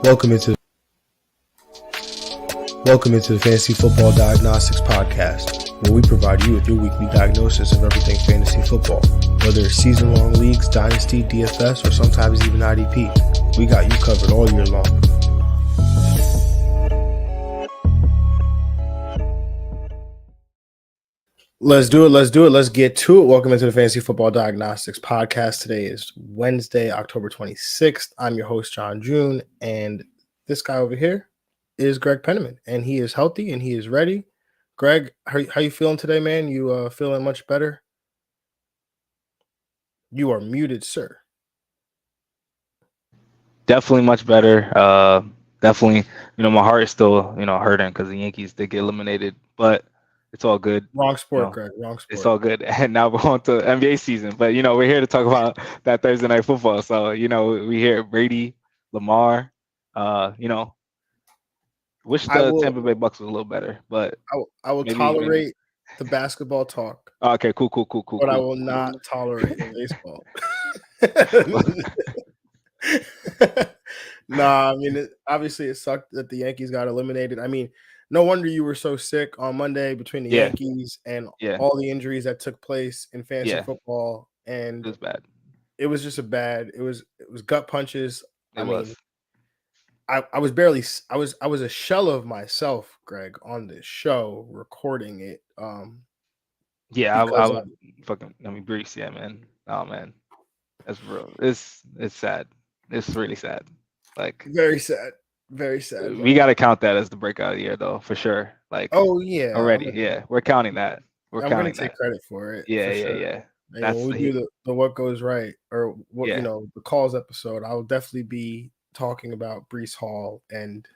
Welcome into the Fantasy Football Diagnostics Podcast, where we provide you with your weekly diagnosis of everything fantasy football. Whether it's season-long leagues, dynasty, DFS, or sometimes even IDP, we got you covered all year long. Let's do it. Let's get to it. Welcome into the Fantasy Football Diagnostics Podcast. Today is Wednesday, October 26th. I'm your host, John June, and this guy over here is Greg Penniman, and he is healthy and he is ready. Greg, how you feeling today, man? You feeling much better? You are muted, sir. Definitely much better. Definitely, my heart is still, hurting because the Yankees did get eliminated, but it's all good. Wrong sport, Greg. Wrong sport. It's all good. And now we're on to NBA season. But, we're here to talk about that Thursday night football. So, we hear Brady, Lamar, wish the Tampa Bay Bucks was a little better. But I will tolerate the basketball talk. Okay, cool. But I will not tolerate the baseball. Nah, I mean, obviously it sucked that the Yankees got eliminated. I mean, no wonder you were so sick on Monday between the Yankees and all the injuries that took place in fantasy football. And it was bad. It was just it was gut punches. I mean, I was a shell of myself, Greg, on this show recording it. I mean, Brees, yeah, man. Oh man, that's real. It's sad. It's really sad. Like very sad. Very sad. We got to count that as the breakout year, though, for sure. Like, already, we're counting that. I'm gonna take credit for it. Yeah. That's when we do the what goes right or what the calls episode. I will definitely be talking about Brees Hall and.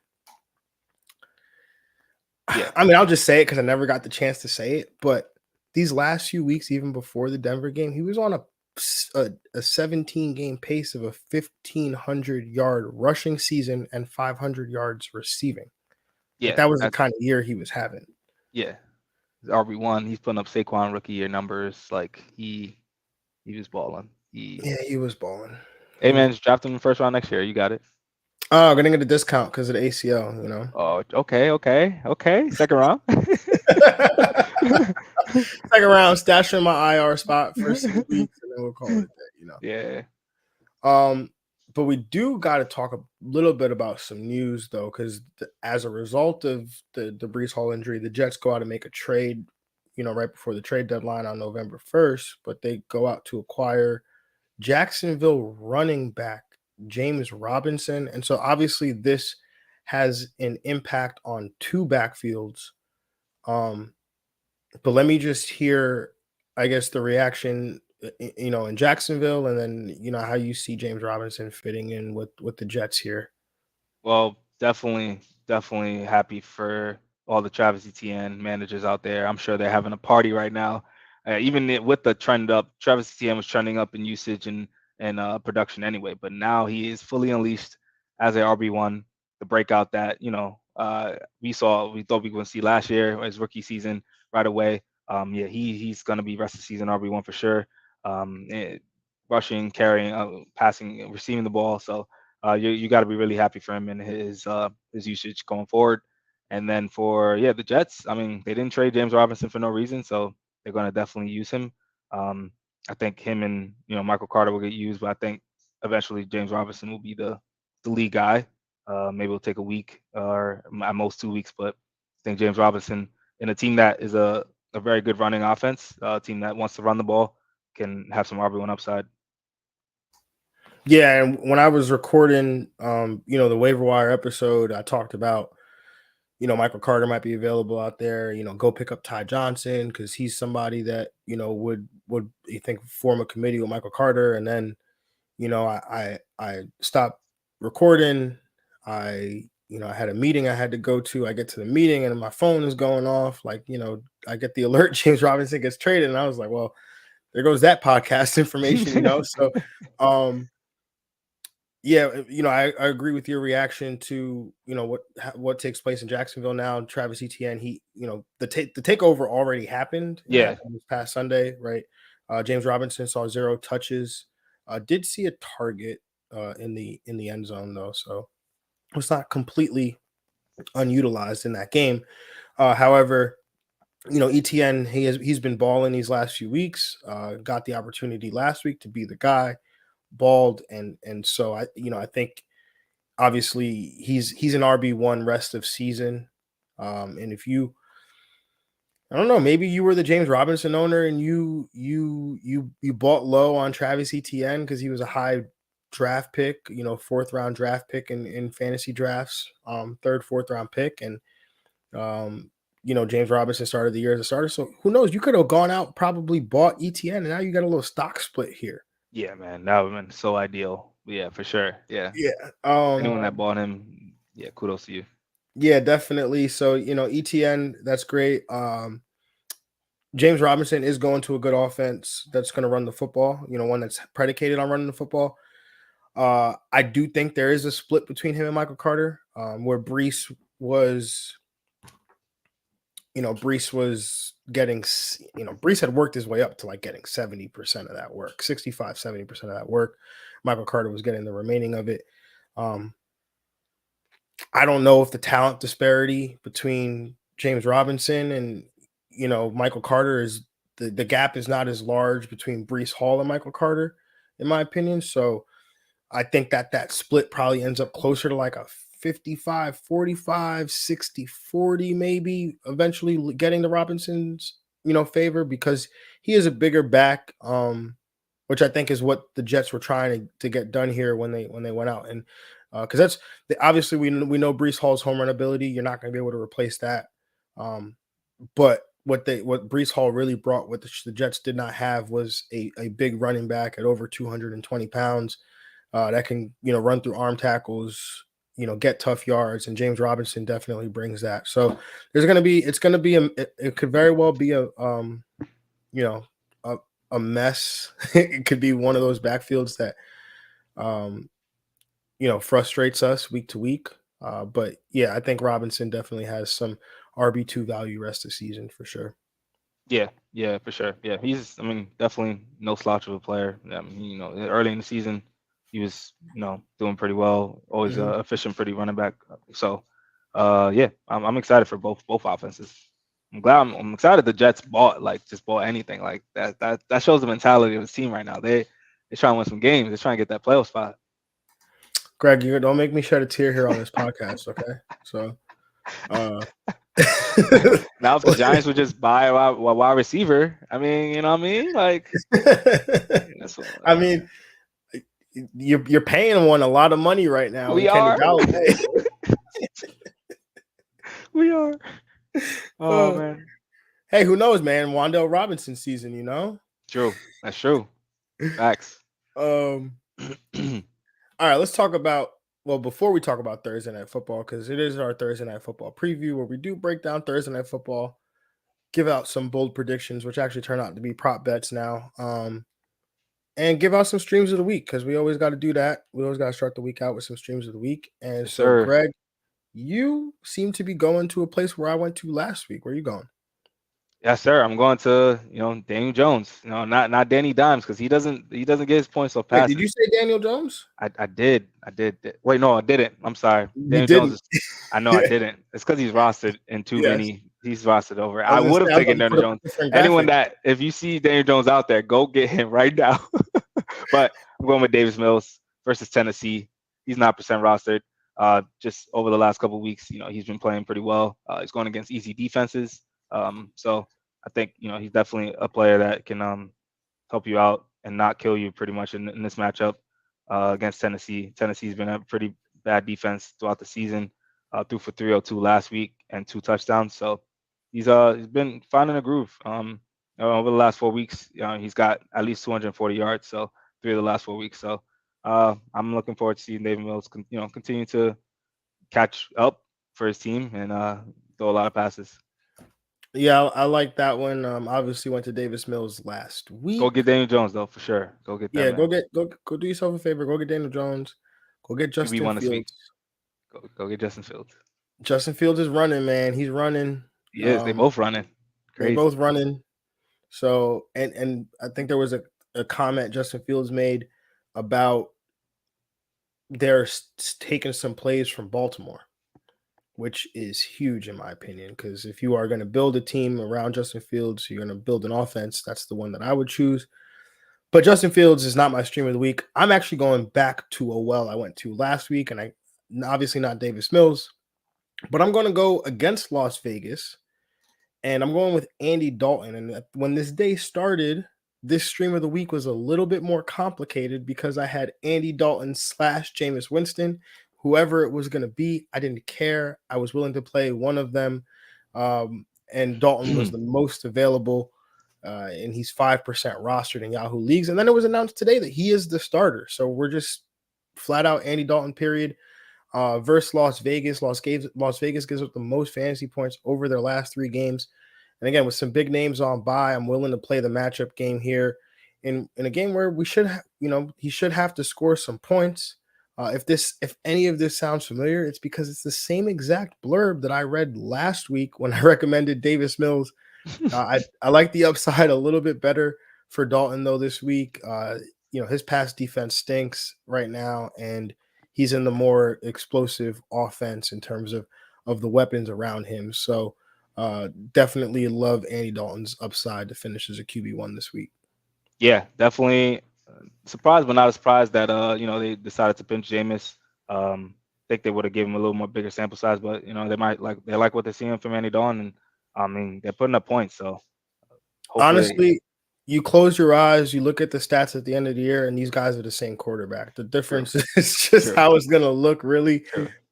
I mean, I'll just say it because I never got the chance to say it, but these last few weeks, even before the Denver game, he was on a 17-game pace of a 1,500-yard rushing season and 500 yards receiving. Yeah, that was the kind of year he was having. Yeah, RB1. He's putting up Saquon rookie year numbers. Like he was balling. He was balling. Hey man, just draft him in the first round next year. You got it. Oh, I'm gonna get a discount because of the ACL. Oh, okay. Second round. Second round, stash in my IR spot for some weeks, and then we'll call it that. Yeah. But we do got to talk a little bit about some news though, because as a result of the Brees Hall injury, the Jets go out and make a trade, right before the trade deadline on November 1st. But they go out to acquire Jacksonville running back James Robinson, and so obviously this has an impact on two backfields. But let me just hear, I guess, the reaction, in Jacksonville, and then, how you see James Robinson fitting in with the Jets here. Well, definitely happy for all the Travis Etienne managers out there. I'm sure they're having a party right now. Even with the trend up, Travis Etienne was trending up in usage and production anyway, but now he is fully unleashed as a RB1, the breakout that, we thought we were going to see last year, his rookie season. Right away. He's going to be rest of the season RB1 for sure. Rushing, carrying, passing, receiving the ball. So you got to be really happy for him and his usage going forward. And then for the Jets, I mean, they didn't trade James Robinson for no reason, so they're going to definitely use him. I think him and Michael Carter will get used, but I think eventually James Robinson will be the lead guy. Maybe it'll take a week or at most 2 weeks, but I think James Robinson, in a team that is a very good running offense, a team that wants to run the ball, can have some RB1 upside. Yeah, and when I was recording, the waiver wire episode, I talked about, Michael Carter might be available out there. Go pick up Ty Johnson because he's somebody that would you think form a committee with Michael Carter. And then, I stopped recording. I had a meeting I had to go to. I get to the meeting and my phone is going off. Like, I get the alert James Robinson gets traded. And I was like, well, there goes that podcast information, So, I agree with your reaction to, what takes place in Jacksonville now. Travis Etienne, the takeover already happened. Yeah. This past Sunday, right? James Robinson saw 0 touches. Did see a target in the end zone though. So was not completely unutilized in that game. However, ETN, he's been balling these last few weeks. Got the opportunity last week to be the guy, balled, and so I think obviously he's an RB1 rest of season. And if I don't know, maybe you were the James Robinson owner and you bought low on Travis Etienne because he was a high draft pick, fourth round draft pick in fantasy drafts, third, fourth round pick. And James Robinson started the year as a starter. So who knows? You could have gone out, probably bought ETN, and now you got a little stock split here. Yeah, man, that would have been so ideal. Yeah, for sure. Yeah. Yeah. Anyone that bought him, yeah, kudos to you. Yeah, definitely. So, ETN, that's great. James Robinson is going to a good offense that's going to run the football, one that's predicated on running the football. I do think there is a split between him and Michael Carter, where Brees was getting, Brees had worked his way up to like getting 70% of that work, 65, 70% of that work. Michael Carter was getting the remaining of it. I don't know if the talent disparity between James Robinson and, Michael Carter is the gap is not as large between Brees Hall and Michael Carter, in my opinion. So I think that split probably ends up closer to like a 55, 45, 60, 40, maybe eventually getting the Robinson's, favor because he is a bigger back, which I think is what the Jets were trying to get done here when they went out. And because that's obviously we know Brees Hall's home run ability. You're not going to be able to replace that. But what Brees Hall really brought, what the Jets did not have, was a big running back at over 220 pounds that can run through arm tackles, get tough yards, and James Robinson definitely brings that. So it could very well be a mess. It could be one of those backfields that frustrates us week to week. But yeah, I think Robinson definitely has some RB2 value rest of season for sure. Yeah, for sure. Yeah, he's, definitely no slouch of a player. Early in the season, he was, doing pretty well. Always efficient, pretty running back. So, yeah, I'm excited for both offenses. I'm excited the Jets just bought anything like that. That shows the mentality of the team right now. They're trying to win some games. They're trying to get that playoff spot. Greg, you don't make me shed a tear here on this podcast, okay? So, now if the Giants would just buy a wide receiver, you know what I mean? Like, that's what, I mean, you're paying one a lot of money right now. We are. We are. Oh man. Hey, who knows, man? Wan'Dale Robinson season, True. That's true. Facts. All right, let's talk about. Well, before we talk about Thursday Night Football, because it is our Thursday Night Football preview where we do break down Thursday Night Football, give out some bold predictions, which actually turn out to be prop bets now, and give out some streams of the week because we always got to do that. We always got to start the week out with some streams of the week. And yes, so, sir. Greg, you seem to be going to a place where I went to last week. Where are you going? Yes, sir. I'm going to Daniel Jones. Not Danny Dimes because he doesn't get his points off passes. Wait, did you say Daniel Jones? I did. Wait, no, I didn't. I'm sorry. Daniel Jones. I know I didn't. It's because he's rostered in too many. He's rostered over. I would have taken Daniel Jones. Anyone that, if you see Daniel Jones out there, go get him right now. But I'm going with Davis Mills versus Tennessee. He's not percent rostered. Just over the last couple of weeks, he's been playing pretty well. He's going against easy defenses. So I think he's definitely a player that can help you out and not kill you pretty much in this matchup against Tennessee. Tennessee's been a pretty bad defense throughout the season. Threw for 302 last week and 2 touchdowns. So he's been finding a groove. Over the last 4 weeks, he's got at least 240 yards. So 3 of the last 4 weeks. So I'm looking forward to seeing David Mills continue to catch up for his team and throw a lot of passes. Yeah, I like that one. Obviously went to Davis Mills last week. Go get Daniel Jones though, for sure. Go get that. Yeah, man. go do yourself a favor. Go get Daniel Jones. Go get Justin Fields. Go get Justin Fields. Justin Fields is running, man. He's running. He is. They both running. Crazy. They both running. So and I think there was a comment Justin Fields made about they're taking some plays from Baltimore, which is huge in my opinion. Because if you are going to build a team around Justin Fields, you're going to build an offense. That's the one that I would choose. But Justin Fields is not my stream of the week. I'm actually going back to a well I went to last week, and I obviously not Davis Mills, but I'm going to go against Las Vegas, and I'm going with Andy Dalton. And when this day started, this stream of the week was a little bit more complicated because I had Andy Dalton / Jameis Winston, whoever it was going to be. I didn't care. I was willing to play one of them, and Dalton was the most available. And he's 5% rostered in Yahoo leagues. And then it was announced today that he is the starter. So we're just flat out Andy Dalton, period. Versus Las Vegas. Las Vegas gives up the most fantasy points over their last 3 games. And again, with some big names on bye, I'm willing to play the matchup game here in a game where we should, he should have to score some points. If any of this sounds familiar, it's because it's the same exact blurb that I read last week when I recommended Davis Mills. I like the upside a little bit better for Dalton though this week. His pass defense stinks right now, and he's in the more explosive offense in terms of the weapons around him. So definitely love Andy Dalton's upside to finish as a QB1 this week. Yeah, definitely surprised, but not as surprised that they decided to pinch Jameis. Think they would have given him a little more bigger sample size, but they like what they're seeing from Andy Dalton, and I mean they're putting up points. So honestly, you close your eyes, you look at the stats at the end of the year, and these guys are the same quarterback. The difference is just how it's gonna look, really.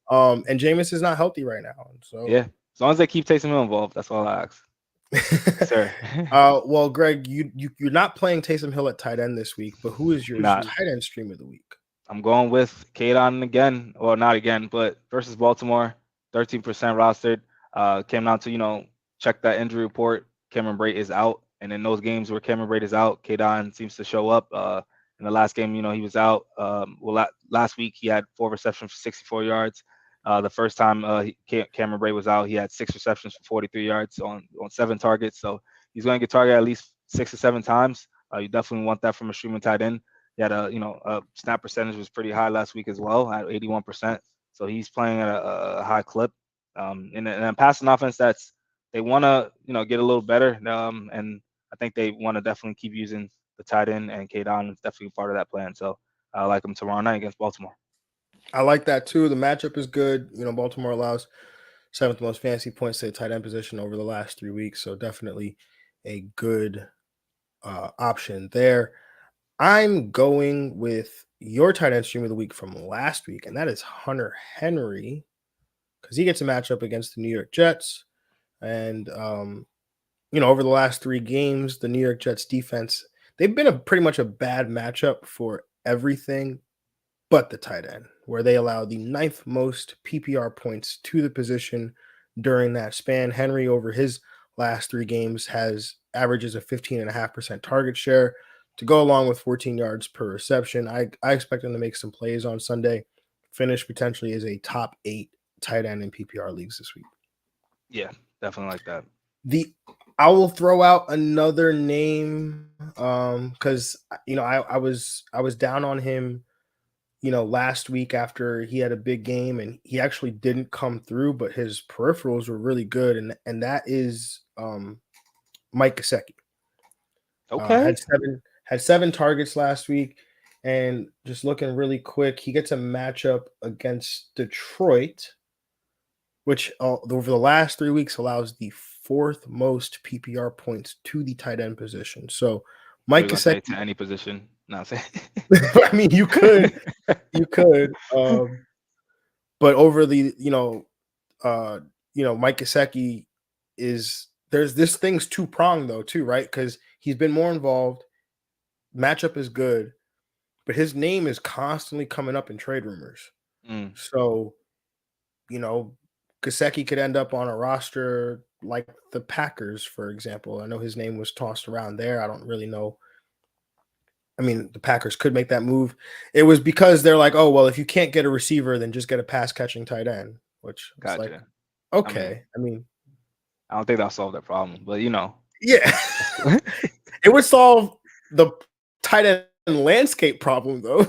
And Jameis is not healthy right now, so yeah. As long as they keep Taysom Hill involved, that's all I ask. Sir. Well, Greg, you're not playing Taysom Hill at tight end this week, but who is your tight end stream of the week? I'm going with Kadon again, or not again, but versus Baltimore, 13% rostered. Came down to check that injury report. Cameron Brate is out, and in those games where Cameron Brate is out, Kadon seems to show up. In the last game, he was out. Last week he had 4 receptions for 64 yards. The first time Cameron Brate was out, he had 6 receptions for 43 yards on 7 targets. So he's going to get targeted at least 6 or 7 times. You definitely want that from a streaming tight end. He had a snap percentage was pretty high last week as well at 81%. So he's playing at a high clip. In a passing offense they want to get a little better. And I think they want to definitely keep using the tight end, and Kadon is definitely part of that plan. So I like him tomorrow night against Baltimore. I like that too. The matchup is good. Baltimore allows 7th most fantasy points to the tight end position over the last 3 weeks. So definitely a good option there. I'm going with your tight end stream of the week from last week, and that is Hunter Henry, because he gets a matchup against the New York Jets. And, over the last 3 games, the New York Jets defense, they've been pretty much a bad matchup for everything but the tight end, where they allow the 9th most PPR points to the position during that span. Henry, over his last 3 games, has averages of 15.5% target share to go along with 14 yards per reception. I expect him to make some plays on Sunday, finish potentially as a top 8 tight end in PPR leagues this week. Yeah, definitely like that. I will throw out another name because I was down on him last week after he had a big game, and he actually didn't come through, but his peripherals were really good, and that is Mike Gesicki. Okay. Had 7 targets last week, and just looking really quick, he gets a matchup against Detroit, which over the last 3 weeks allows the 4th most PPR points to the tight end position. So Mike Gesicki to any position. No, I mean, you could, but over the Mike Gesicki there's this thing's 2-pronged though too, right? Because he's been more involved. Matchup is good, but his name is constantly coming up in trade rumors. So, Gesicki could end up on a roster like the Packers, for example. I know his name was tossed around there. I don't really know. I mean, the Packers could make that move. It was because they're like, oh, well, if you can't get a receiver, then just get a pass-catching tight end, which is like, okay. I mean, I don't think that'll solve that problem, but yeah. It would solve the tight end landscape problem, though.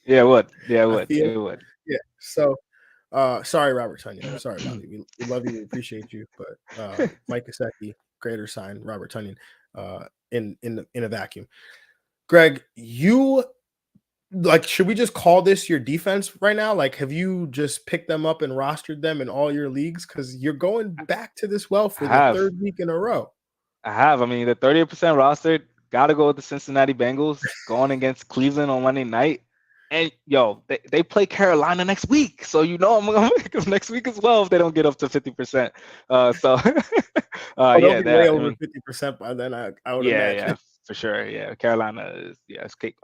Yeah, it would. Yeah, it I would. feel It would. yeah. So sorry, Robert Tunyon. Sorry about it. We love you, we appreciate you, but Mike Gesicki, greater sign, Robert Tunyon, in a vacuum. Greg, you like, should we just call this your defense right now? Like, have you just picked them up and rostered them in all your leagues? Because you're going back to this well I for the have. third week in a row. I have. I mean, the 38% rostered, gotta go with the Cincinnati Bengals going against Cleveland on Monday night. And yo, they play Carolina next week. So you know I'm gonna pick them next week as well if they don't get up to 50%. So Oh, they'll yeah, be way that I over mean 50% by then, I would yeah, imagine. yeah, for sure. Yeah, Carolina is it's cake.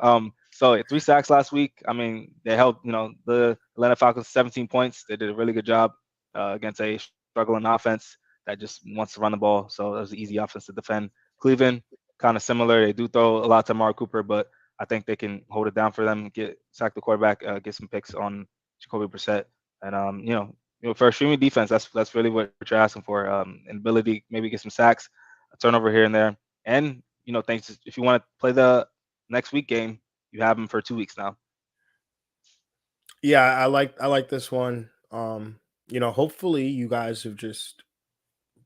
So 3 sacks last week. I mean, they held the Atlanta Falcons 17 points. They did a really good job against a struggling offense that just wants to run the ball. So that was an easy offense to defend. Cleveland kind of similar. They do throw a lot to Amari Cooper, but I think they can hold it down for them. Get sack the quarterback, get some picks on Jacoby Brissett, and for a streaming defense, that's really what you're asking for. An ability maybe get some sacks, a turnover here and there. And thanks if you want to play the next week game, you have them for 2 weeks now. Yeah, I like this one. Hopefully you guys have just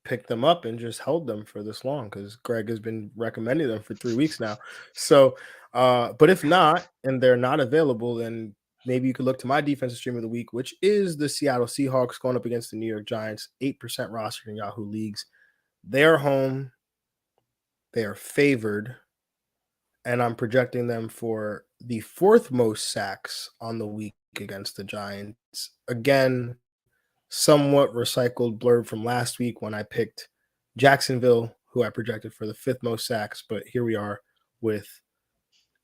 picked them up and just held them for this long because Greg has been recommending them for 3 weeks now. So, but if not, and they're not available, then maybe you could look to my defensive stream of the week, which is the Seattle Seahawks going up against the New York Giants, 8% rostered in Yahoo leagues. They're home. They are favored, and I'm projecting them for the fourth most sacks on the week against the Giants. Again, somewhat recycled blurb from last week when I picked Jacksonville, who I projected for the fifth most sacks, but here we are with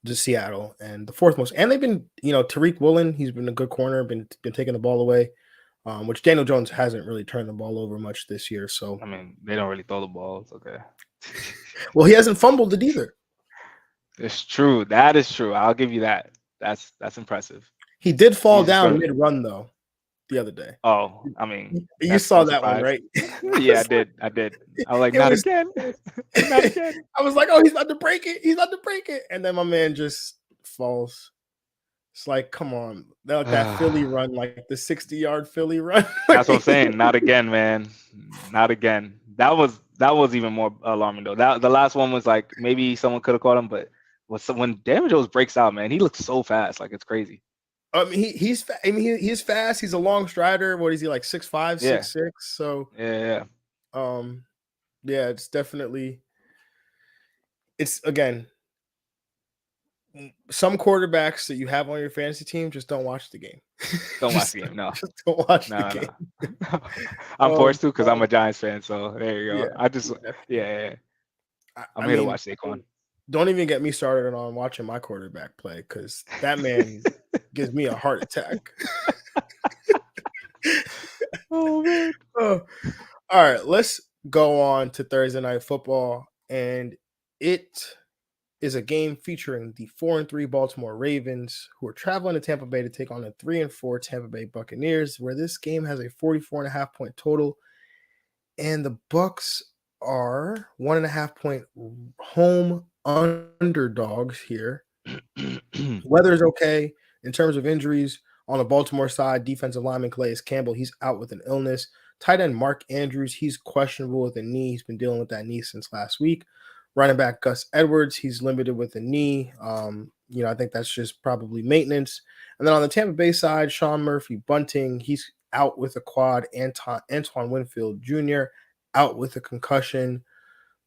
the Seattle and the fourth most. And they've been, Tariq Woolen, he's been a good corner, been taking the ball away, which Daniel Jones hasn't really turned the ball over much this year. So, I mean, they don't really throw the ball. It's okay. well, he hasn't fumbled it either. It's true. That is true. I'll give you that. That's impressive. He did fall He's just down gonna. mid-run though the other day. Oh, I mean, You that's saw no that one, surprise. right? Yeah, I did. I was like, It not was again, not again. I was like, oh, he's about to break it. He's about to break it. And then my man just falls. It's like, come on. That Philly run, like the 60-yard Philly run. That's what I'm saying. Not again, man. Not again. That was even more alarming though. That the last one was like maybe someone could have caught him, but when Daniel Jones breaks out, man, he looks so fast. Like it's crazy. I mean, he's fast. He's a long strider. What is he, like 6'5", Yeah. 6'6"? So, Yeah. yeah, it's again, some quarterbacks that you have on your fantasy team just don't watch the game. Don't watch the game. No. Just don't watch the No. game. No. I'm forced to because I'm a Giants fan. So there you go. Yeah, I just definitely. yeah. I'm I here to mean, watch Saquon. don't even get me started on watching my quarterback play because that man gives me a heart attack. Oh man. All right, let's go on to Thursday Night Football, and it is a game featuring the 4-3 Baltimore Ravens, who are traveling to Tampa Bay to take on the 3-4 Tampa Bay Buccaneers, where this game has a 44.5-point total, and the Bucs are 1.5-point home underdogs here. Weather's okay in terms of injuries. On the Baltimore side, defensive lineman Calais Campbell, he's out with an illness. Tight end Mark Andrews, he's questionable with a knee. He's been dealing with that knee since last week. Running back Gus Edwards, he's limited with a knee. I think that's just probably maintenance. And then on the Tampa Bay side, Sean Murphy Bunting, he's out with a quad. Antoine Winfield Jr. out with a concussion.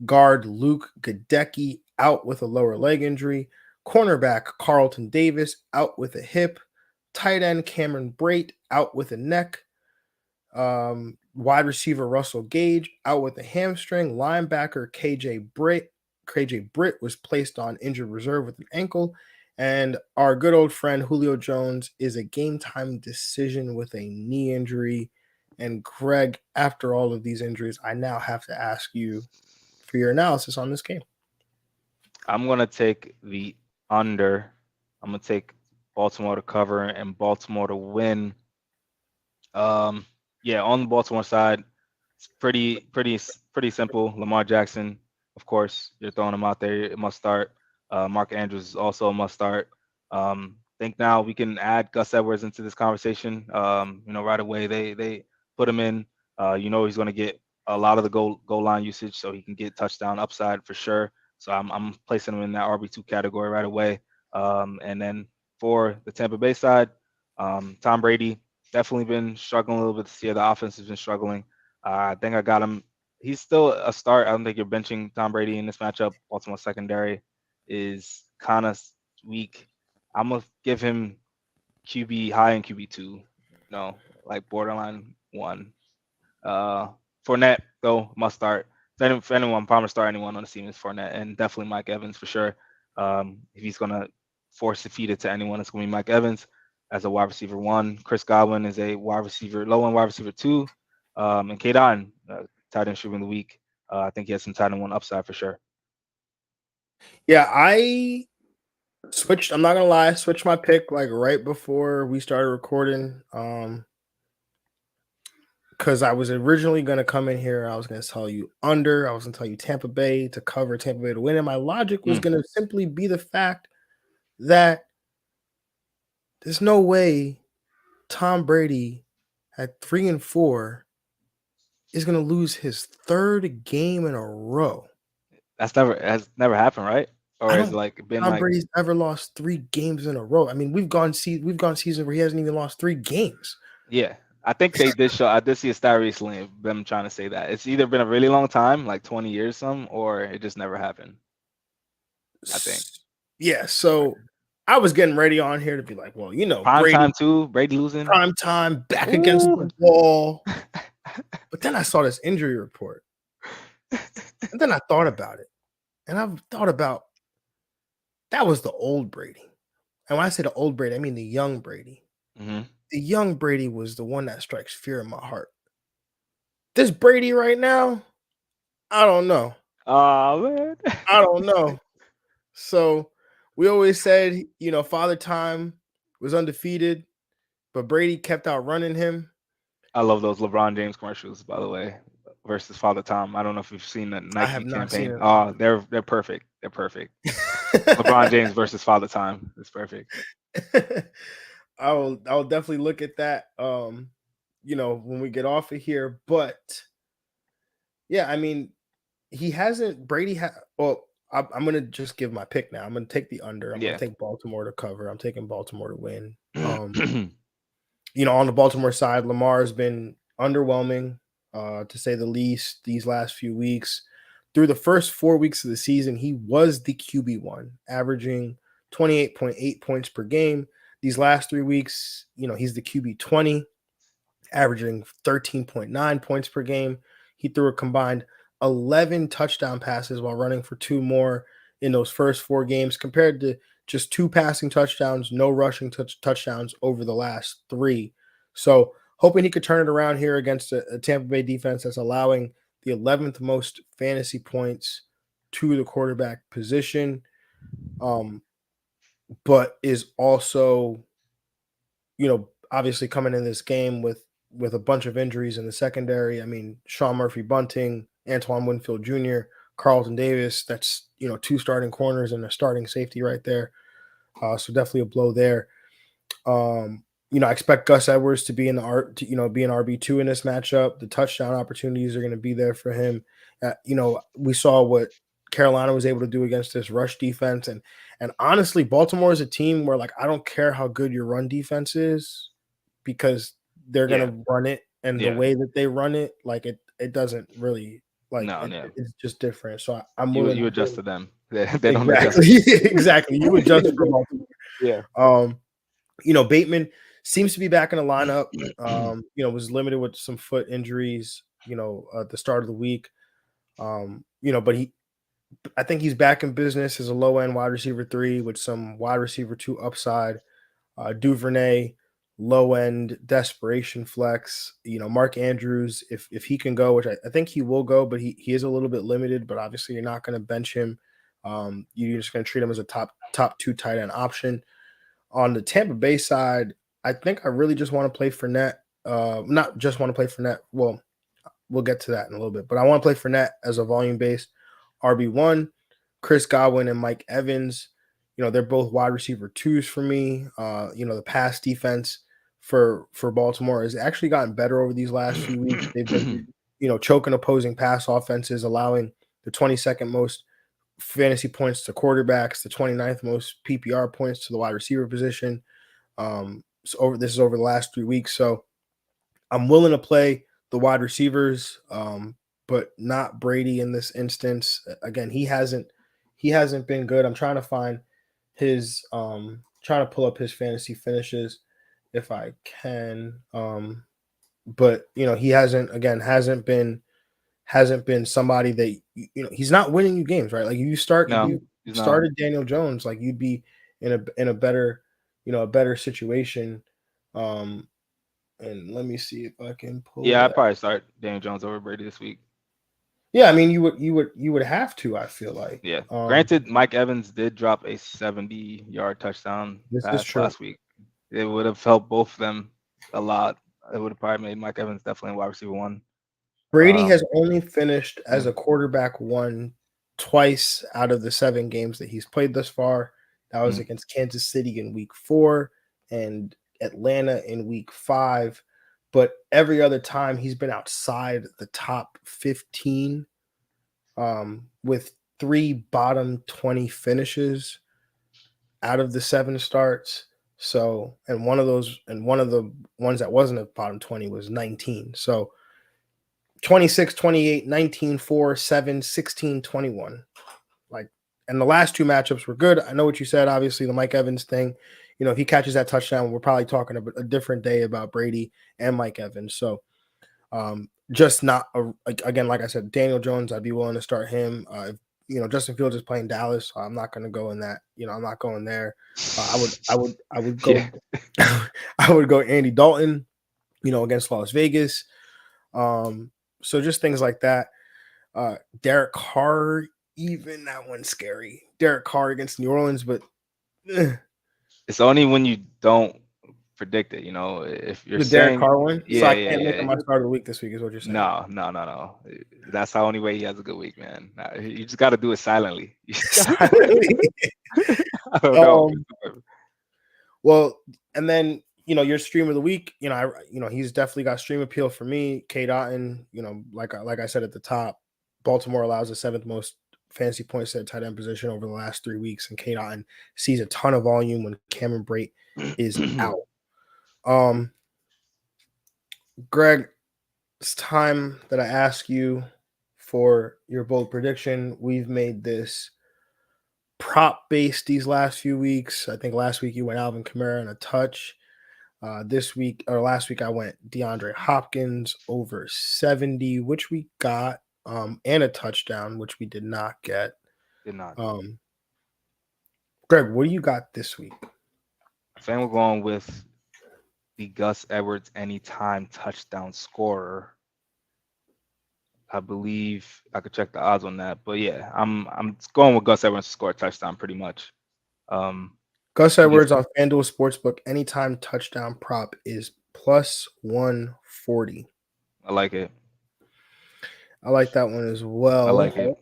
Guard Luke Gadecki out with a lower leg injury. Cornerback Carlton Davis out with a hip. Tight end Cameron Brate out with a neck. Wide receiver Russell Gage out with a hamstring. Linebacker KJ Britt was placed on injured reserve with an ankle. And our good old friend Julio Jones is a game time decision with a knee injury. And Greg, after all of these injuries, I now have to ask you for your analysis on this game. I'm gonna take the under. I'm gonna take Baltimore to cover and Baltimore to win. Yeah, on the Baltimore side, it's pretty simple. Lamar Jackson, of course, you're throwing him out there. It must start. Mark Andrews is also a must start. think now we can add Gus Edwards into this conversation. Right away they put him in. He's going to get a lot of the goal line usage, so he can get touchdown upside for sure. So I'm placing him in that RB2 category right away. And then for the Tampa Bay side, Tom Brady definitely been struggling a little bit this year. The offense has been struggling. I think I got him. He's still a start. I don't think you're benching Tom Brady in this matchup. Baltimore secondary is kind of weak. I'm gonna give him QB high and QB2, like borderline one. Fournette though must start. For anyone, I'm probably start anyone on the team is Fournette, and definitely Mike Evans for sure. If he's gonna force to feed it to anyone, it's gonna be Mike Evans as a wide receiver 1. Chris Godwin is a wide receiver, low end wide receiver 2, and K Don, tight end shooting the week. I think he has some tight end 1 upside for sure. Yeah, I switched. I'm not gonna lie, I switched my pick like right before we started recording. Because I was originally gonna come in here, I was gonna tell you under. I was gonna tell you Tampa Bay to cover, Tampa Bay to win, and my logic was gonna simply be the fact that there's no way Tom Brady at 3-4 is gonna lose his 3rd game in a row. Has never happened, right? Or I has don't it like been Tom like Brady's ever lost 3 games in a row. I mean, we've gone seasons where he hasn't even lost 3 games. Yeah, I think they did show. I did see a stat recently of them trying to say that it's either been a really long time, like 20 years, or it just never happened. I think. Yeah, so I was getting ready on here to be like, well, Prime Brady, time too. Brady losing. prime time, back against the wall. But then I saw this injury report, and then I thought about it, and I've thought about that was the old Brady. And when I say the old Brady, I mean the young Brady. Mm-hmm. The young Brady was the one that strikes fear in my heart. This Brady right now, I don't know. Oh man, I don't know. So we always said, Father Time was undefeated, but Brady kept outrunning him. I love those LeBron James commercials, by the way, versus Father Time. I don't know if you've seen the I Nike have not seen campaign. it. Oh, they're perfect. They're perfect. LeBron James versus Father Time. It's perfect. I'll definitely look at that when we get off of here. But yeah, I mean, well, I'm gonna just give my pick now. I'm gonna take the under. I'm gonna take Baltimore to cover. I'm taking Baltimore to win. On the Baltimore side, Lamar has been underwhelming, to say the least, these last few weeks. Through the first 4 weeks of the season, he was the QB1, averaging 28.8 points per game. These last 3 weeks, he's the QB20, averaging 13.9 points per game. He threw a combined 11 touchdown passes while running for 2 more in those first 4 games, compared to just 2 passing touchdowns, no rushing touchdowns over the last 3. So hoping he could turn it around here against a Tampa Bay defense that's allowing the 11th most fantasy points to the quarterback position, but is also, obviously coming in this game with a bunch of injuries in the secondary. I mean, Sean Murphy-Bunting, Antoine Winfield Jr., Carlton Davis. That's 2 starting corners and a starting safety right there. So definitely a blow there. I expect Gus Edwards to be in be an RB2 in this matchup. The touchdown opportunities are going to be there for him. We saw what Carolina was able to do against this rush defense, and honestly, Baltimore is a team where, like, I don't care how good your run defense is, because they're going to run it, and the way that they run it, like, it doesn't really, like, it's just different. So I'm willing you to adjust to them. They don't adjust. Exactly. You adjust for Baltimore. Yeah. Bateman seems to be back in the lineup. Was limited with some foot injuries, at the start of the week. But I think he's back in business as a low end wide receiver 3 with some wide receiver 2 upside. Duvernay, low end desperation flex. Mark Andrews, if he can go, which I think he will go, but he is a little bit limited. But obviously, you're not going to bench him. You're just going to treat him as a top 2 tight end option. On the Tampa Bay side, I think I really just want to play Fournette. Not just want to play Fournette. Well, we'll get to that in a little bit. But I want to play Fournette as a volume-based RB1. Chris Godwin and Mike Evans. they're both wide receiver twos for me. The pass defense for Baltimore has actually gotten better over these last few weeks. They've been, choking opposing pass offenses, allowing the 22nd most fantasy points to quarterbacks, the 29th most PPR points to the wide receiver position. This is over the last 3 weeks. So I'm willing to play the wide receivers, but not Brady in this instance. Again, he hasn't been good. I'm trying to find his trying to pull up his fantasy finishes if I can. But he hasn't been somebody that he's not winning you games, right? Like if No, you he's not. started Daniel Jones, like you'd be in a better situation. And let me see if I can pull Yeah, I'd that. probably start Daniel Jones over Brady this week. Yeah, I mean you would have to, I feel like. Yeah. Granted, Mike Evans did drop a 70-yard touchdown This is pass true. last week. It would have helped both of them a lot. It would have probably made Mike Evans definitely wide receiver one. Brady has only finished Yeah. as a quarterback one twice out of the 7 games that he's played thus far. That was against Kansas City in week 4 and Atlanta in week 5. But every other time he's been outside the top 15 with 3 bottom 20 finishes out of the 7 starts. So, and one of the ones that wasn't a bottom 20 was 19. So 26, 28, 19, 4, 7, 16, 21. Like, and the last 2 matchups were good. I know what you said. Obviously, the Mike Evans thing, if he catches that touchdown, we're probably talking a different day about Brady and Mike Evans. So, just not again, like I said, Daniel Jones, I'd be willing to start him. Justin Fields is playing Dallas, so I'm not going to go in that. I'm not going there. I would go. Yeah. I would go Andy Dalton, against Las Vegas. So just things like that. Derek Carr, even that one's scary. Derek Carr against New Orleans, but It's only when you don't predict it, if you're the Derek saying, Carr one. So yeah, I yeah, can't make him yeah. my start of the week this week, is what you're saying. No. That's the only way he has a good week, man. You just got to do it silently. Silently. I don't know. Well, and then your stream of the week, he's definitely got stream appeal for me. K. Dotton, like I said at the top, Baltimore allows the 7th most fantasy points at tight end position over the last 3 weeks, and K. Dotton sees a ton of volume when Cameron Brate is out. Greg, it's time that I ask you for your bold prediction. We've made this prop based these last few weeks. I think last week you went Alvin Kamara and a touch. Last week I went DeAndre Hopkins over 70, which we got, and a touchdown, which we did not get. Did not. Greg, what do you got this week? I think we're going with the Gus Edwards anytime touchdown scorer. I believe I could check the odds on that, but yeah, I'm going with Gus Edwards to score a touchdown pretty much. Gus Edwards on FanDuel Sportsbook anytime touchdown prop is plus 140. I like it. I like that one as well. I like it.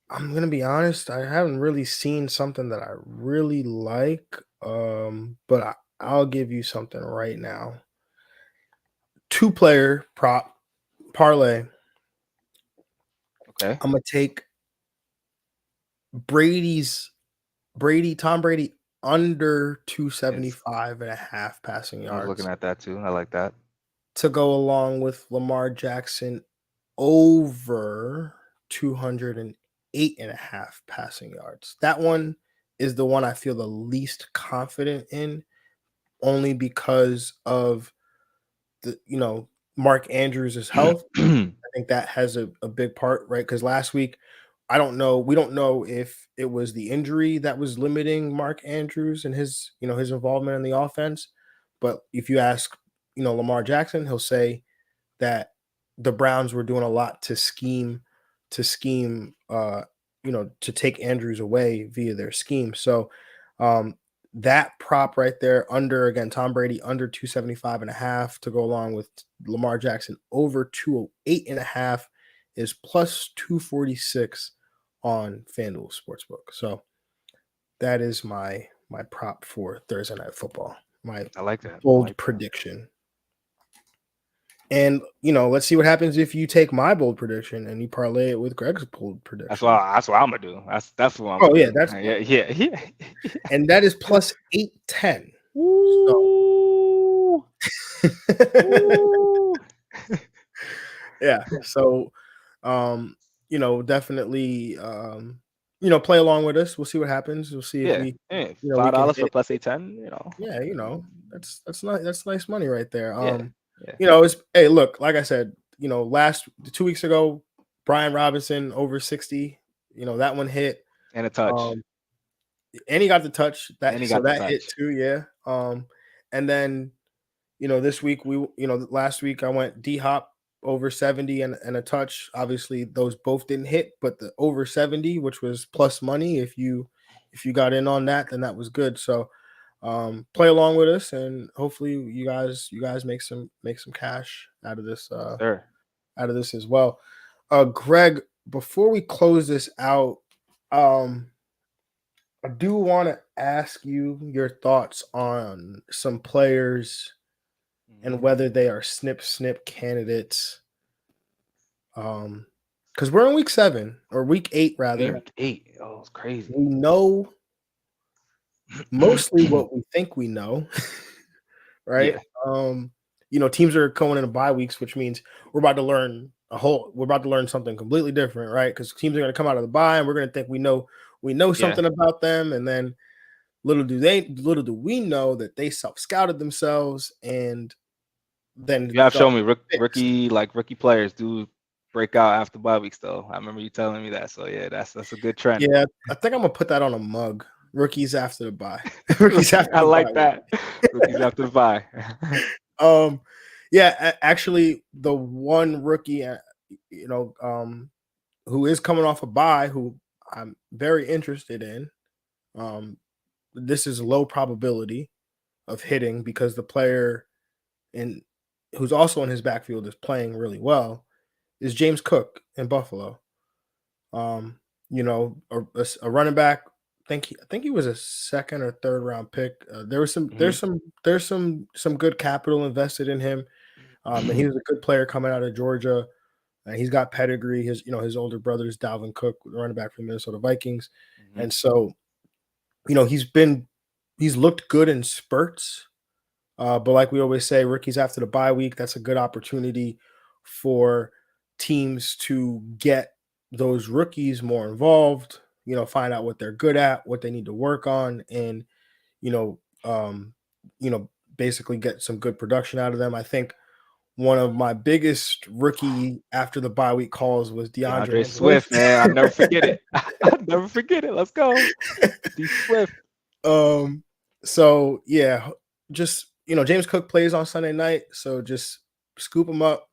I'm gonna be honest. I haven't really seen something that I really like. But I'll give you something right now. 2-player prop parlay. Okay. I'm gonna take Tom Brady under 275 and a half passing yards. I was looking at that too. I like that. To go along with Lamar Jackson over 208 and a half passing yards. That one is the one I feel the least confident in, only because of the Mark Andrews' health. I think that has a big part, right? Because last week, we don't know if it was the injury that was limiting Mark Andrews and his involvement in the offense. But if you ask, Lamar Jackson, he'll say that the Browns were doing a lot to scheme, to take Andrews away via their scheme. So that prop right there under, again, Tom Brady under 275 and a half to go along with Lamar Jackson over 208 and a half is plus 246 on FanDuel Sportsbook. So that is my prop for Thursday Night Football. My I like that. bold prediction. And let's see what happens if you take my bold prediction and you parlay it with Greg's bold prediction. That's what I'm gonna do. That's definitely what I'm gonna do. Yeah. And that is plus 810. Ooh. So Ooh. yeah. So definitely play along with us. We'll see what happens. We'll see if we $5 for plus 810, Yeah, that's nice money right there. Yeah. It's hey, look, like I said, 2 weeks ago, Brian Robinson over 60, that one hit. And a touch. And he got the touch. That hit too, yeah. And then this week last week I went D-Hop over 70 and a touch. Obviously, those both didn't hit, but the over 70, which was plus money, if you got in on that, then that was good. So play along with us, and hopefully you guys make some cash out of this as well. Greg, before we close this out, I do want to ask you your thoughts on some players and whether they are snip candidates. Because we're in week 7 or week 8 rather. Week 8. Oh, it's crazy. We know mostly what we think we know, right? Yeah. Teams are going into bye weeks, which means we're about to learn something completely different, right? Because teams are going to come out of the bye and we're going to think we know something about them, and then little do we know that they self-scouted themselves, and then you have shown me rookie players do break out after bye weeks though. I remember you telling me that. So yeah, that's a good trend. Yeah, I think I'm gonna put that on a mug. Rookies after the bye. Rookies after the I like bye. that. Rookies after the bye. Yeah, actually, the one rookie, who is coming off a bye, who I'm very interested in. This is low probability of hitting because the player who's also in his backfield is playing really well, is James Cook in Buffalo. A running back. I think he was a second or third round pick. There's some good capital invested in him. And he was a good player coming out of Georgia. And he's got pedigree. His older brother is Dalvin Cook, the running back from Minnesota Vikings. And so, he's looked good in spurts. But like we always say, rookies after the bye week, that's a good opportunity for teams to get those rookies more involved, find out what they're good at, what they need to work on, and, basically get some good production out of them. I think one of my biggest rookie after the bye week calls was DeAndre Swift, man. I'll never forget it. I'll never forget it. Let's go. D Swift. So yeah, just James Cook plays on Sunday night, so just scoop him up.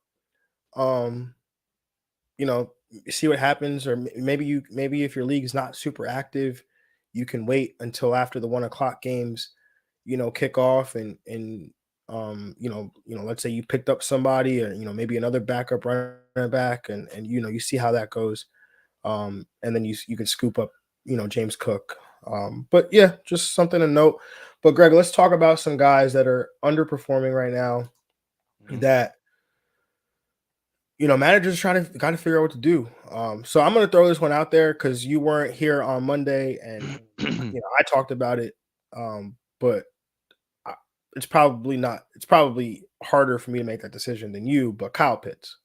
See what happens, or maybe if your league is not super active, you can wait until after the 1:00 games, kick off, and let's say you picked up somebody, or maybe another backup running back, and you see how that goes, and then you can scoop up James Cook. But yeah, just something to note. But Greg, let's talk about some guys that are underperforming right now that managers got to figure out what to do. So I'm going to throw this one out there because you weren't here on Monday, and I talked about it. But it's probably harder for me to make that decision than you. But Kyle Pitts.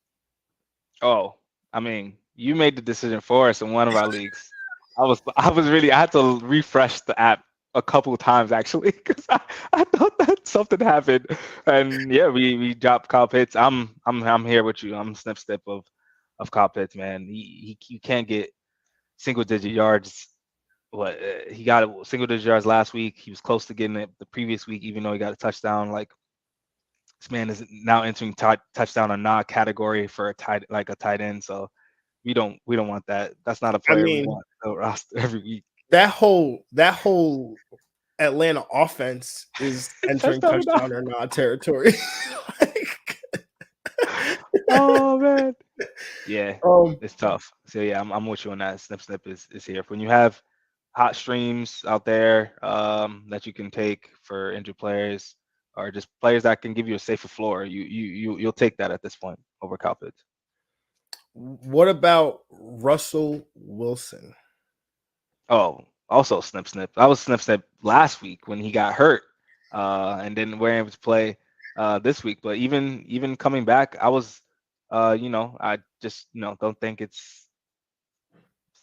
Oh, I mean, you made the decision for us in one of our leagues. I had to refresh the app a couple of times actually because I thought that something happened, and yeah, we dropped Kyle Pitts. I'm here with you. I'm snip of Kyle Pitts, man. He can't get single digit yards. He got single digit yards last week. He was close to getting it the previous week, even though he got a touchdown. Like, this man is now entering touchdown or not category for a tight end. So we don't want that. That's not a player we want to roster every week. That whole Atlanta offense is entering touchdown or not territory. Oh man, Yeah, Um, it's tough. So yeah, I'm with you on that. Snip is here. When you have hot streams out there that you can take for injured players or just players that can give you a safer floor, you'll take that at this point over Kyle Pitts. what about Russell Wilson? Oh, also snip. I was snip last week when he got hurt, and then we're able to play this week. But even coming back, I was, I just don't think it's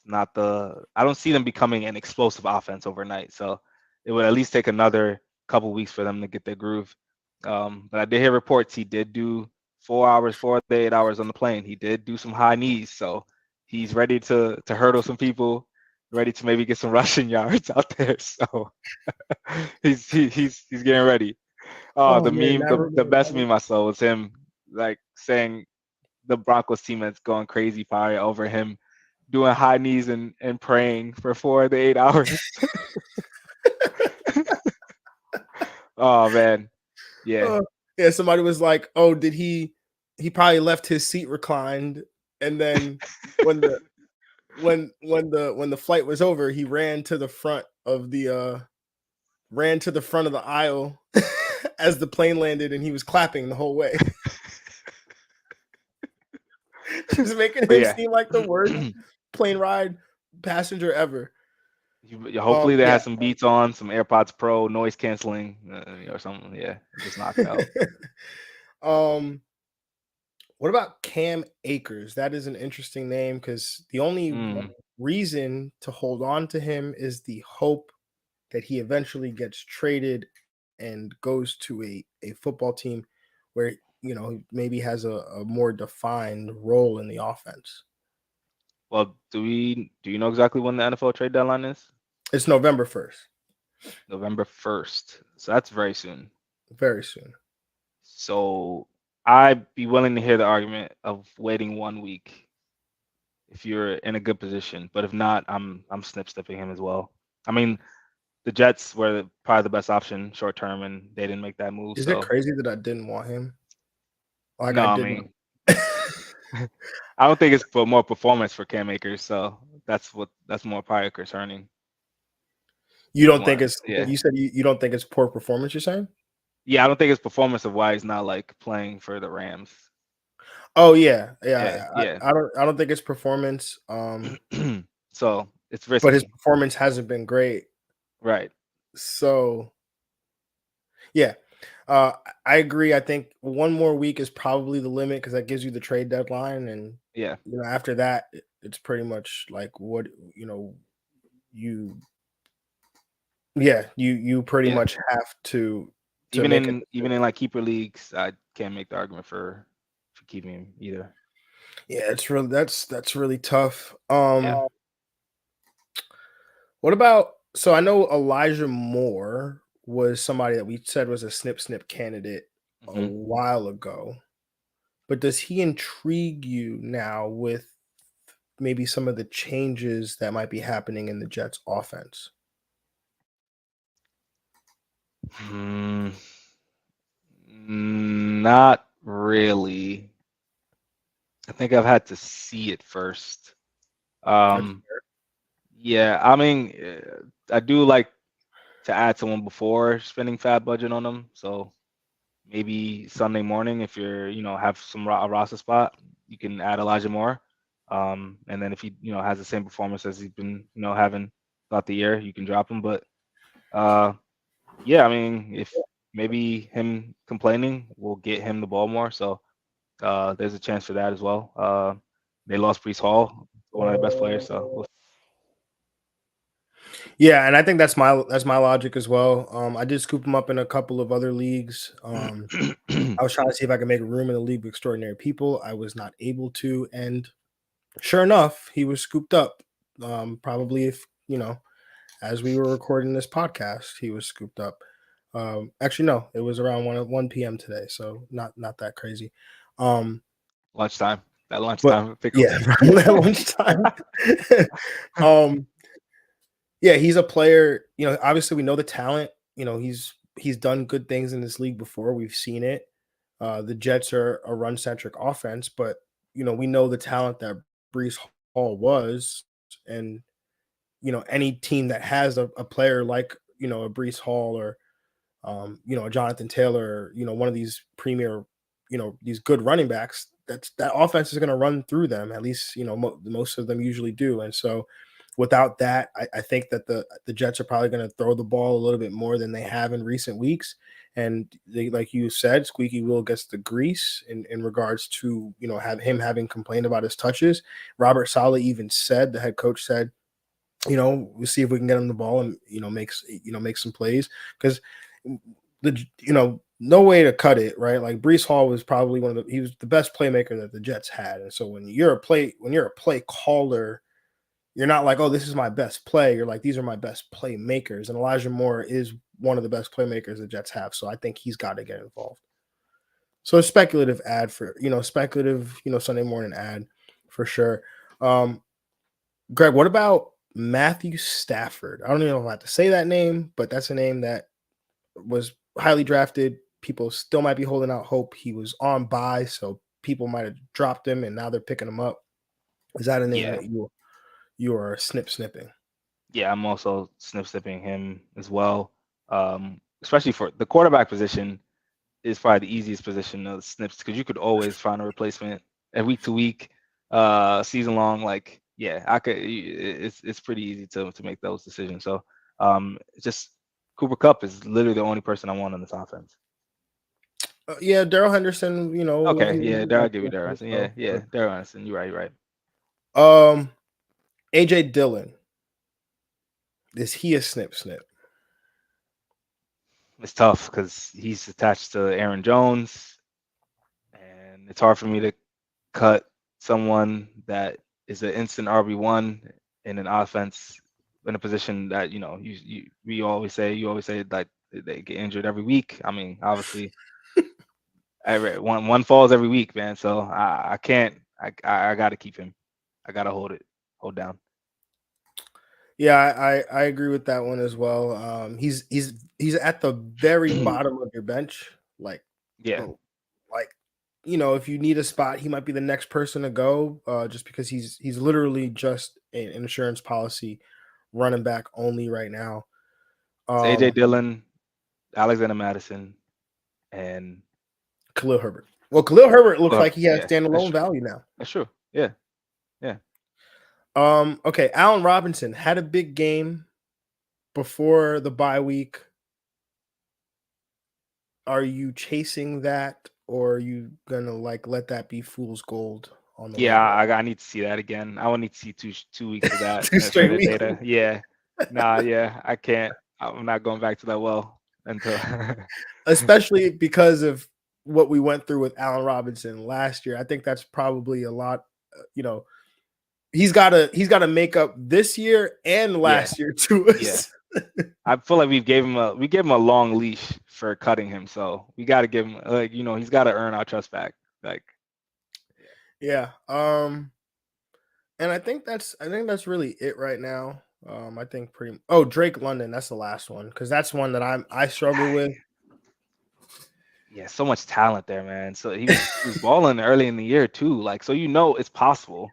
not the. I don't see them becoming an explosive offense overnight. So it would at least take another couple weeks for them to get their groove. But I did hear reports he did do 4 hours, 8 hours on the plane. He did do some high knees, so he's ready to hurdle some people, ready to maybe get some rushing yards out there. So he's getting ready. Oh, Oh the man, meme, the best meme I saw was him like saying the Broncos team that's going crazy probably over him doing high knees and praying for 4 to 8 hours. Oh man, yeah. Yeah, somebody was like, "Oh, did he probably left his seat reclined and then when the when the flight was over, he ran to the front of the aisle as the plane landed and he was clapping the whole way." Just making But him yeah. seem like the worst plane ride passenger ever. Hopefully they Yeah. had some Beats on, some AirPods Pro, noise canceling, or something. Yeah, just knocked out. um, what about Cam Akers? That is an interesting name because the only Mm. reason to hold on to him is the hope that he eventually gets traded and goes to a football team where he maybe has a more defined role in the offense. Well, do you know exactly when the NFL trade deadline is? It's November 1st, November 1st. So that's very soon. very soon. So I'd be willing to hear the argument of waiting 1 week if you're in a good position. But if not, I'm snipping him as well. I mean, the Jets were probably the best option short term, and they didn't make that move. Is it So crazy that I didn't want him? Like no, I I didn't. mean, I don't think it's for more performance for Cam Akers. So that's more probably concerning. You don't think More, it's yeah, you said you don't think it's poor performance, you're saying? yeah. I don't think it's performance of why he's not like playing for the Rams. Oh yeah. Yeah, Yeah. yeah. I don't think it's performance. So it's But his risky, performance hasn't been great. right? So yeah. Uh I agree. I think one more week is probably the limit because that gives you the trade deadline. And Yeah, after that, it's pretty much like what you you pretty yeah. much have to Even make it. in like keeper leagues, I can't make the argument for keeping him either. Yeah, it's really that's really tough. Yeah. What about so I know Elijah Moore was somebody that we said was a snip candidate a Hmm. while ago, but does he intrigue you now with maybe some of the changes that might be happening in the Jets offense? Hmm. Not really. I think I've had to see it first. That's Um, yeah, I mean, I do like to add someone before spending fat budget on them. So maybe Sunday morning, if you're, have a roster spot, you can add Elijah Moore. And then if he, has the same performance as he's been, having throughout the year, you can drop him. But yeah, I mean, if maybe him complaining will get him the ball more. So there's a chance for that as well. They lost Brees Hall, one of their best players. So Yeah, and I think that's my logic as well. I did scoop him up in a couple of other leagues. I was trying to see if I could make room in the league of extraordinary people. I was not able to, and sure enough, he was scooped up. Probably if as we were recording this podcast, he was scooped up. Actually, no, it was around 1 p.m. today, so not that crazy. lunchtime, that But lunchtime pickup. yeah, around that lunchtime. um, yeah, he's a player. Obviously, we know the talent. He's done good things in this league before. We've seen it. The Jets are a run centric offense, but we know the talent that Brees Hall was, and any team that has a player like a Brees Hall or a Jonathan Taylor, one of these premier, these good running backs, that offense is going to run through them. At least, most of them usually do. And so without that, I think that the Jets are probably going to throw the ball a little bit more than they have in recent weeks. And they, like you said, squeaky wheel gets the grease in regards to, having complained about his touches. Robert Saleh even said, the head coach said, we'll see if we can get him the ball and, make some plays, because no way to cut it, right? Like Brees Hall was probably he was the best playmaker that the Jets had. And so when you're a play caller, you're not like, oh, this is my best play. You're like, these are my best playmakers. And Elijah Moore is one of the best playmakers the Jets have. So I think he's got to get involved. So a speculative ad for, Sunday morning ad for sure. Greg, what about Matthew Stafford? I don't even know if I have to say that name, but that's a name that was highly drafted. People still might be holding out hope. He was on bye, so people might have dropped him, and now they're picking him up. Is that a name that you are snipping? Yeah, I'm also snipping him as well. Especially for the quarterback position is probably the easiest position of snips, because you could always find a replacement and week to week, season long. Like, yeah, I could. It's pretty easy to make those decisions. So, just Cooper Kupp is literally the only person I want on this offense. Yeah, Darrell Henderson. Okay, yeah, I'll give you Darrell Henderson. Yeah, Darrell Henderson. You're right. AJ Dillon. Is he a snip? It's tough because he's attached to Aaron Jones, and it's hard for me to cut someone that is an instant RB1 in an offense in a position that you always say like they get injured every week. I mean, obviously, one falls every week, man. So I can't. I got to keep him. I got to hold down. Yeah, I agree with that one as well. He's at the very bottom of your bench. Like, yeah, if you need a spot, he might be the next person to go. Just because he's literally just an insurance policy running back only right now. it's AJ Dillon, Alexander Madison, and Khalil Herbert. Well, Khalil Herbert looks like he has standalone value now. That's true. Yeah. Okay, Allen Robinson had a big game before the bye week. Are you chasing that, or are you gonna let that be fool's gold on the Yeah, I need to see that again. I will need to see two weeks of that. Two straight weeks. Data. Yeah. I can't. I'm not going back to that well until especially because of what we went through with Allen Robinson last year. I think that's probably a lot, he's got to make up this year and last year too. Yeah. I feel like we gave him a long leash for cutting him, so we got to give him he's got to earn our trust back. Yeah. And I think that's really it right now. I think Drake London, that's the last one, because that's one that I struggle with. Yeah, so much talent there, man. So he was balling early in the year too. Like, so it's possible.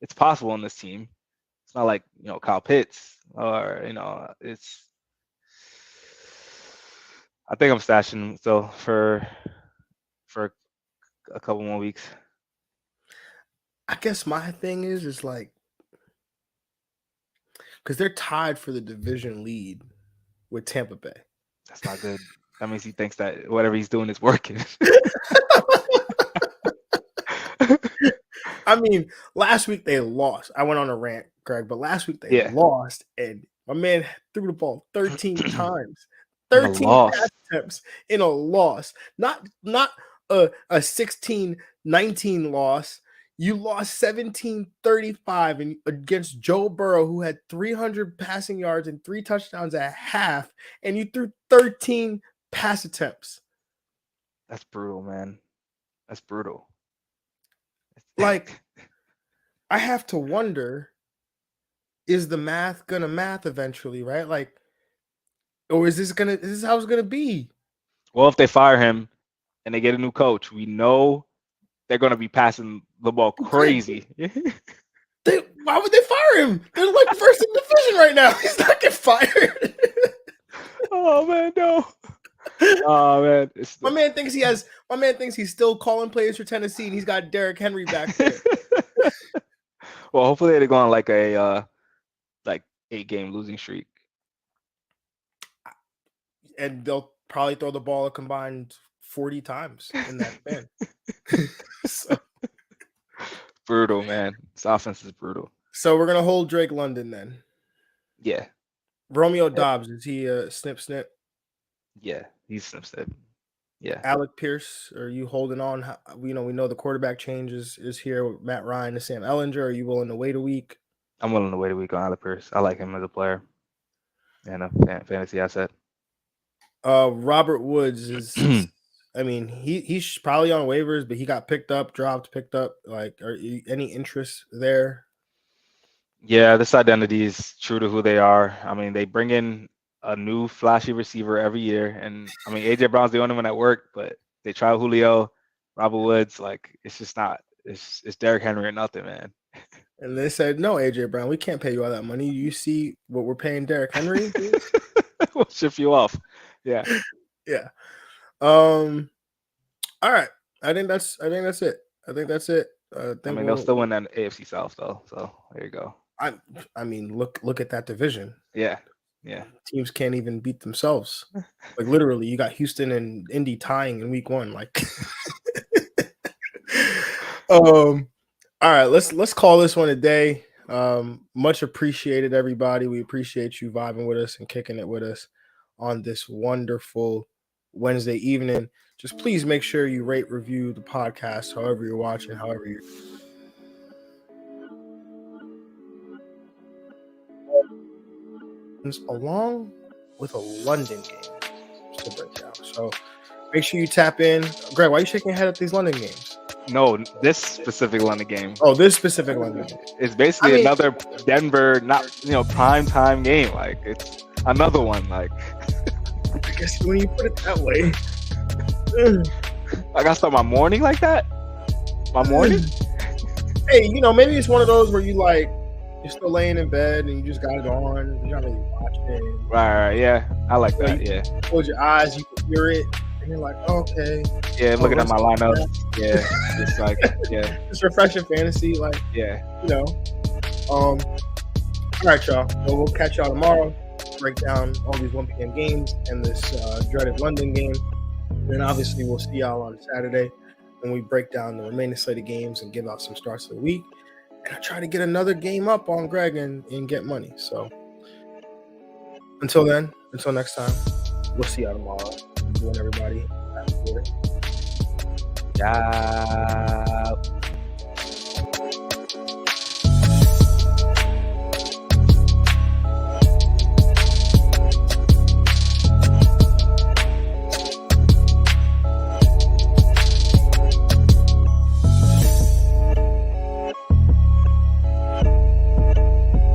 It's possible in this team. It's not like Kyle Pitts or it's. I think I'm stashing him still for a couple more weeks. I guess my thing is like, because they're tied for the division lead with Tampa Bay. That's not good. That means he thinks that whatever he's doing is working. I mean, last week they lost. I went on a rant, Greg, but last week they lost, and my man threw the ball 13 times. 13 pass attempts in a loss. Not a 16-19 loss. You lost 17-35 and against Joe Burrow, who had 300 passing yards and 3 touchdowns at half, and you threw 13 pass attempts. That's brutal, man. That's brutal. Like, I have to wonder, is the math gonna math eventually, right? Like, or is this how it's gonna be? Well, if they fire him and they get a new coach, we know they're gonna be passing the ball crazy. Why would they fire him? They're like first in division right now. He's not getting fired. Oh man, no. Oh man, My man thinks he's still calling plays for Tennessee, and he's got Derrick Henry back there. Well, hopefully they're going like a 8-game losing streak, and they'll probably throw the ball a combined 40 times in that span. So. Brutal, man. This offense is brutal. So we're gonna hold Drake London then. Yeah. Romeo Dobbs, is he a snip? Yeah, he's snip. Yeah. Alec Pierce, are you holding on? We know the quarterback change is here with Matt Ryan to Sam Ellinger. Are you willing to wait a week? I'm willing to wait a week on Alec Pierce. I like him as a player and a fantasy asset. Robert Woods is I mean, he's probably on waivers, but he got picked up. Like, any interest there? Yeah, this identity is true to who they are. I mean, they bring in a new flashy receiver every year, and I mean, AJ Brown's the only one that worked, but they try Julio, Robert Woods. Like, it's just not. It's Derrick Henry or nothing, man. And they said, no, AJ Brown, we can't pay you all that money. You see what we're paying Derrick Henry? We'll shift you off. Yeah. Yeah. All right. I think that's it. I mean, they'll still win that AFC South though. So there you go. I mean, look at that division. Yeah. Teams can't even beat themselves. Like, literally, you got Houston and Indy tying in week 1. Like, all right, let's call this one a day. Much appreciated, everybody. We appreciate you vibing with us and kicking it with us on this wonderful Wednesday evening. Just please make sure you rate, review the podcast, however you're watching, however you're along with a London game to break down. So make sure you tap in. Greg, why are you shaking your head at these London games? No, this specific London game. Oh, this specific London game. It's basically another Denver, prime time game. Like, it's another one. Like, I guess when you put it that way. I gotta start my morning like that? My morning? Hey, maybe it's one of those where you're still laying in bed and you just got it on. You're not really watching. Right. Yeah. I like that. Yeah. Close your eyes, you can hear it. And you're like, okay. Yeah, I'm looking at my lineup. Yeah. It's like, yeah. It's refreshing fantasy. Like, yeah. All right, y'all. Well, we'll catch y'all tomorrow. Break down all these 1 p.m. games and this dreaded London game. And then obviously we'll see y'all on Saturday when we break down the remaining slate of games and give out some starts of the week. And I try to get another game up on Greg and get money. So until next time, we'll see y'all tomorrow. Doing everybody. Yeah.